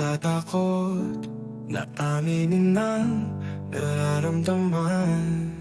natatakot na aminin ang nararamdaman.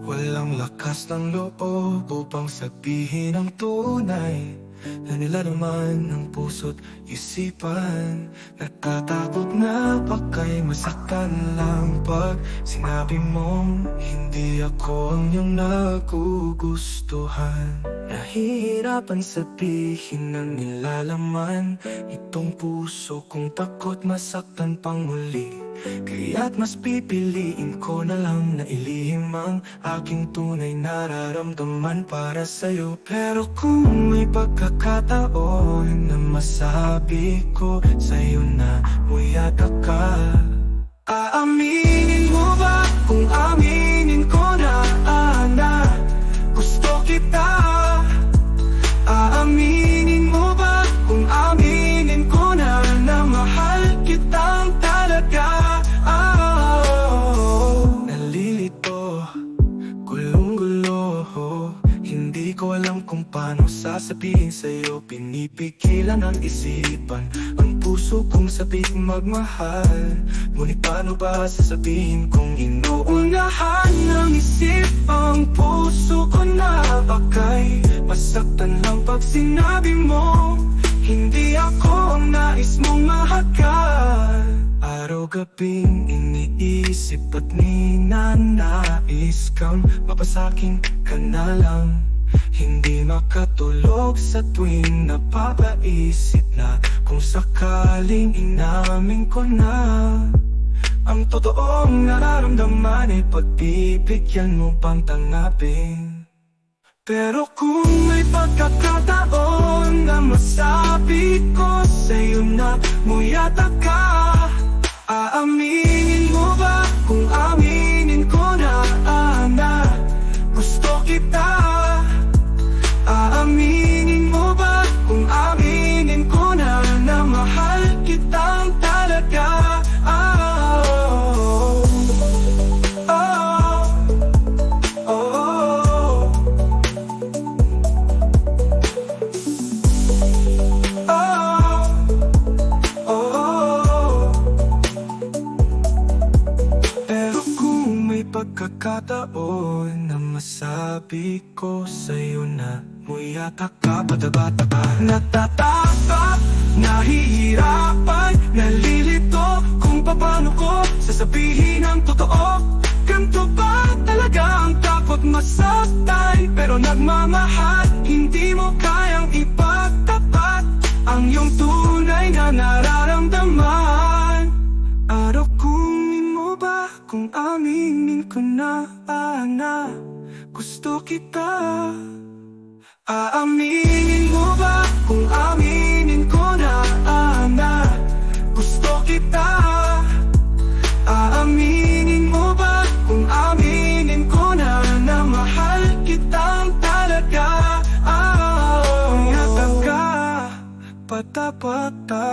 Walang lakas ng loob upang sabihin ang tunay na nilalaman ng puso't isipan. Natatakot na baka'y masaktan lang pag sinabi mong hindi ako ang iyong nagugustuhan. Nahihirapan sabihin ang nilalaman itong puso kong takot masaktan pang muli. Kaya't mas pipiliin ko na lang na ilihim ang aking tunay nararamdaman para sa'yo. Pero kung may pagkakataon na masabi ko sa'yo na muyata ka, aaminin mo ba kung aminin ko na gusto kita? Aaminin mo ba kung aminin ko na mahal kitang talaga? Nalilito, gulong-gulo, hindi ko alam kung paano sasabihin sa'yo. Pinipigilan ang isipan, ang puso kong sabing magmahal. Ngunit paano ba sasabihin kung inuunahan ng isip ang puso ko na baka'y masaktan lang pag sinabi mo hindi ako ang nais mong mahagkan. Araw-gabing iniisip at ninanais kang mapasaking ka na lang. Hindi makatulog sa tuwing napapaisip na kung sakaling inamin ko na ang totoong nararamdaman ay pagbibigyan mo pang tanggapin. Pero kung may pagkakataon na masabi ko sa'yo na muyata ka, aaminin mo ba kung aminin ko na gusto kita? Aaminin mo ba kung aminin ko na mahal kitang talaga? Pagkakataon na masabi ko sa'yo na muyata ka, bata-bata ka. Natatakot, nahihirapan, nalilito kung paano ko sasabihin ang totoo. Ganto ba talaga ang takot masaktan? Pero nagmamahal, hindi mo kayang ipagtapat ang iyong tunay na nararamdaman. Araw kunin mo ba kung aminin ko na gusto kita? Aaminin mo ba kung aminin ko na gusto kita? Aaminin mo ba kung aminin ko na mahal kitang talaga? Yata ka, pata-pata.